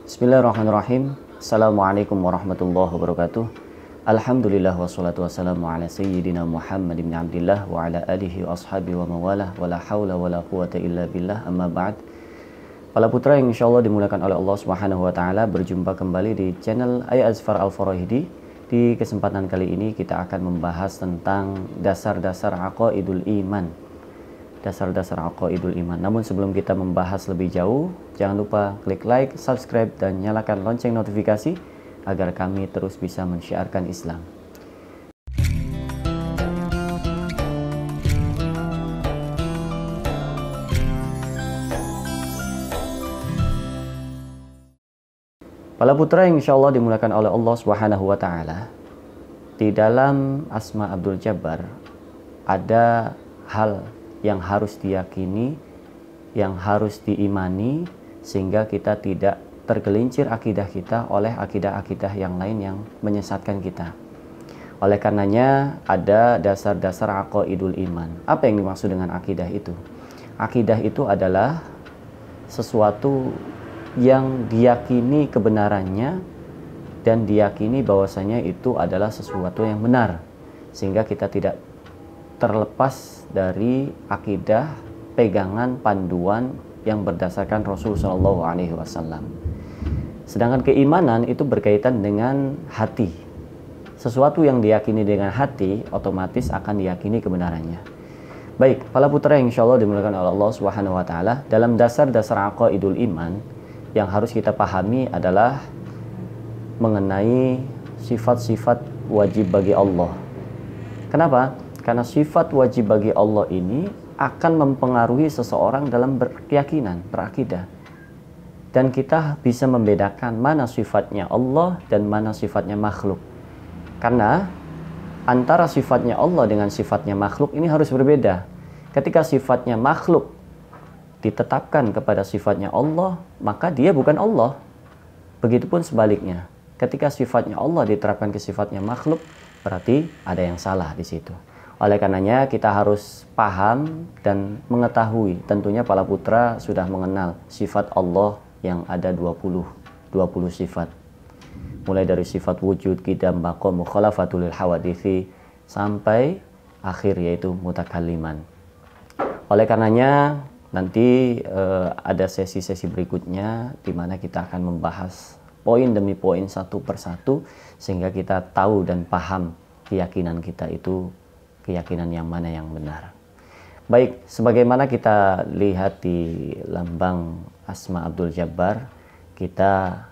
Bismillahirrahmanirrahim. Assalamualaikum warahmatullahi wabarakatuh. Alhamdulillah wassalatu wassalamu ala sayyidina Muhammad ibn Abdillah wa ala alihi wa ashabihi wa mawalah wa la hawla wa la quwata illa billah, amma ba'd. Para putra yang insyaallah dimuliakan oleh Allah Subhanahu wa taala, berjumpa kembali di channel Ayah Azfar Al-Farahidi. Di kesempatan kali ini kita akan membahas tentang dasar-dasar aqaidul iman. Dasar-dasar aqaidul iman. Namun sebelum kita membahas lebih jauh, jangan lupa klik like, subscribe, dan nyalakan lonceng notifikasi agar kami terus bisa mensyiarkan Islam. Para putra yang insya Allah dimuliakan oleh Allah Subhanahu wa taala, di dalam Asma Abdul Jabbar ada hal yang harus diyakini, yang harus diimani, sehingga kita tidak tergelincir akidah kita oleh akidah-akidah yang lain yang menyesatkan kita. Oleh karenanya ada dasar-dasar aqaidul iman. Apa yang dimaksud dengan akidah itu? Akidah itu adalah sesuatu yang diyakini kebenarannya dan diyakini bahwasanya itu adalah sesuatu yang benar, sehingga kita tidak terlepas dari akidah, pegangan, panduan yang berdasarkan Rasul Shallallahu Alaihi Wasallam. Sedangkan keimanan itu berkaitan dengan hati. Sesuatu yang diyakini dengan hati otomatis akan diyakini kebenarannya. Baik, para putra yang insya Allah dimuliakan oleh Allah Subhanahu Wa Taala, dalam dasar-dasar aqaidul iman yang harus kita pahami adalah mengenai sifat-sifat wajib bagi Allah. Kenapa? Karena sifat wajib bagi Allah ini akan mempengaruhi seseorang dalam berkeyakinan, berakidah. Dan kita bisa membedakan mana sifatnya Allah dan mana sifatnya makhluk. Karena antara sifatnya Allah dengan sifatnya makhluk ini harus berbeda. Ketika sifatnya makhluk ditetapkan kepada sifatnya Allah, maka dia bukan Allah. Begitupun sebaliknya. Ketika sifatnya Allah diterapkan ke sifatnya makhluk, berarti ada yang salah di situ. Oleh karenanya kita harus paham dan mengetahui, tentunya para putra sudah mengenal sifat Allah yang ada 20 sifat. Mulai dari sifat wujud, qidam, baqa, mukhalafatul hawadithi sampai akhir yaitu mutakalliman. Oleh karenanya nanti ada sesi-sesi berikutnya di mana kita akan membahas poin demi poin satu persatu sehingga kita tahu dan paham keyakinan kita itu keyakinan yang mana yang benar. Baik, sebagaimana kita lihat di lambang Asma Abdul Jabbar, kita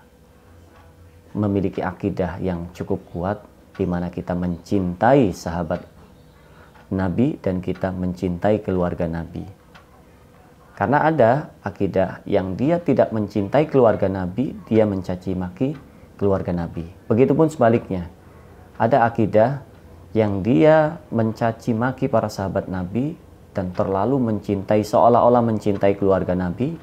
memiliki akidah yang cukup kuat di mana kita mencintai sahabat Nabi dan kita mencintai keluarga Nabi. Karena ada akidah yang dia tidak mencintai keluarga Nabi, dia mencaci maki keluarga Nabi. Begitupun sebaliknya, ada akidah yang dia mencaci maki para sahabat Nabi dan terlalu mencintai, seolah-olah mencintai keluarga Nabi,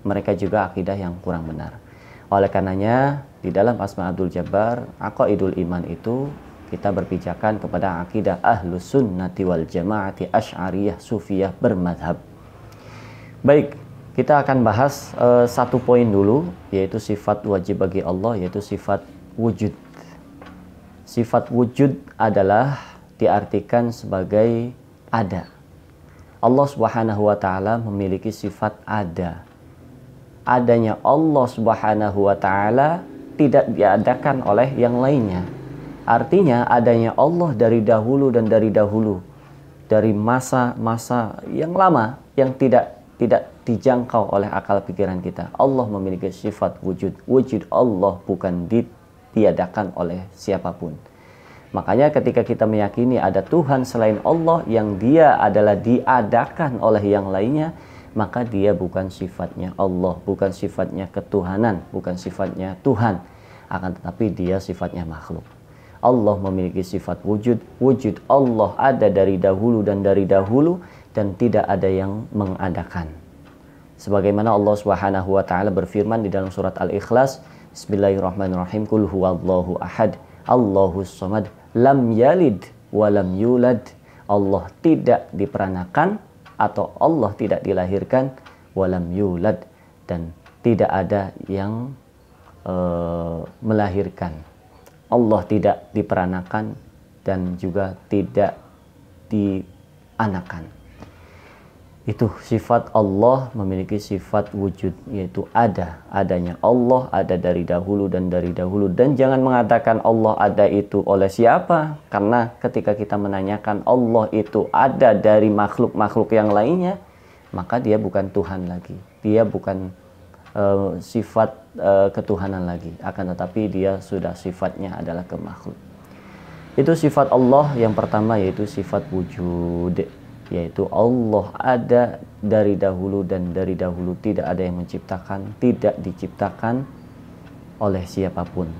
mereka juga akidah yang kurang benar. Oleh karenanya di dalam Asma Abdul Jabbar, aqaidul iman itu kita berpijakan kepada akidah ahlus sunnati wal jamaati asy'ariyah sufiyah bermadhab. Baik, kita akan bahas satu poin dulu, yaitu sifat wajib bagi Allah, yaitu sifat wujud. Sifat wujud adalah diartikan sebagai ada. Allah Subhanahu wa taala memiliki sifat ada. Adanya Allah Subhanahu wa taala tidak diadakan oleh yang lainnya. Artinya adanya Allah dari dahulu dan dari dahulu. Dari masa-masa yang lama yang tidak dijangkau oleh akal pikiran kita. Allah memiliki sifat wujud. Wujud Allah bukan ditiadakan oleh siapapun. Makanya ketika kita meyakini ada Tuhan selain Allah yang dia adalah diadakan oleh yang lainnya, maka dia bukan sifatnya Allah, bukan sifatnya ketuhanan, bukan sifatnya Tuhan, akan tetapi dia sifatnya makhluk. Allah memiliki sifat wujud. Wujud Allah ada dari dahulu dan dari dahulu dan tidak ada yang mengadakan. Sebagaimana Allah Subhanahu wa taala berfirman di dalam surat Al-Ikhlas, Bismillahirrahmanirrahim, Qul huwallahu ahad, Allahus samad, lam yalid wa lam yulad. Allah tidak diperanakan atau Allah tidak dilahirkan, walam yulad, dan tidak ada yang melahirkan. Allah tidak diperanakan dan juga tidak dianakan. Itu sifat Allah, memiliki sifat wujud, yaitu adanya Allah, ada dari dahulu dan dari dahulu. Dan jangan mengatakan Allah ada itu oleh siapa, karena ketika kita menanyakan Allah itu ada dari makhluk-makhluk yang lainnya, maka dia bukan Tuhan lagi, dia bukan sifat ketuhanan lagi, akan tetapi dia sudah sifatnya adalah ke makhluk. Itu sifat Allah yang pertama, yaitu sifat wujud, yaitu Allah ada dari dahulu dan dari dahulu tidak ada yang menciptakan, tidak diciptakan oleh siapapun.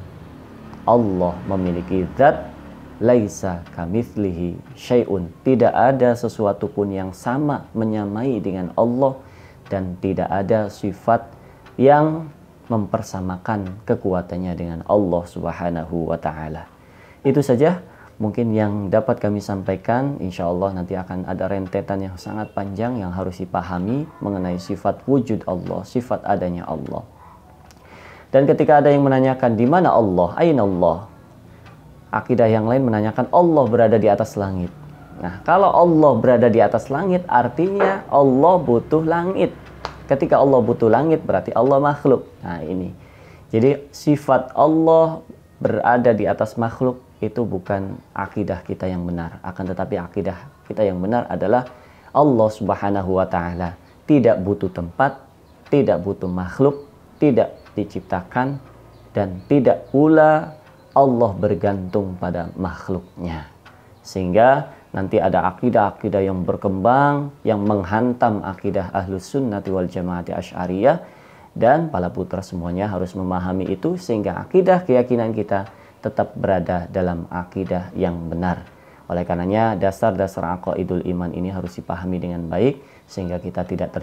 Allah memiliki zat laisa kamitslihi syai'un, tidak ada sesuatu pun yang sama menyamai dengan Allah, dan tidak ada sifat yang mempersamakan kekuatannya dengan Allah Subhanahu wa taala. Itu saja mungkin yang dapat kami sampaikan. Insya Allah nanti akan ada rentetan yang sangat panjang yang harus dipahami mengenai sifat wujud Allah, sifat adanya Allah. Dan ketika ada yang menanyakan di mana Allah, aina Allah, akidah yang lain menanyakan Allah berada di atas langit. Nah, kalau Allah berada di atas langit, artinya Allah butuh langit. Ketika Allah butuh langit, berarti Allah makhluk. Nah, ini. Jadi sifat Allah berada di atas makhluk itu bukan akidah kita yang benar. Akan tetapi akidah kita yang benar adalah Allah Subhanahu wa taala tidak butuh tempat, tidak butuh makhluk, tidak diciptakan, dan tidak pula Allah bergantung pada makhluknya. Sehingga nanti ada akidah-akidah yang berkembang yang menghantam akidah Ahlus Sunnati wal Jamaati Asy'ariyah, dan para putra semuanya harus memahami itu sehingga akidah keyakinan kita tetap berada dalam akidah yang benar. Oleh karenanya dasar-dasar aqaidul iman ini harus dipahami dengan baik sehingga kita tidak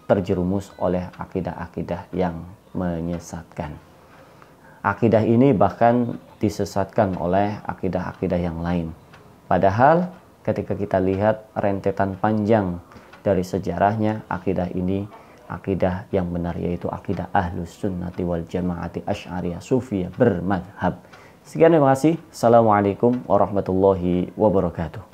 terjerumus oleh akidah-akidah yang menyesatkan. Akidah ini bahkan disesatkan oleh akidah-akidah yang lain. Padahal ketika kita lihat rentetan panjang dari sejarahnya, akidah ini akidah yang benar, yaitu akidah Ahlus Sunnati wal Jamaati Asy'ariyah Sufiyah bermadhab. Sekian, terima kasih. Assalamualaikum warahmatullahi wabarakatuh.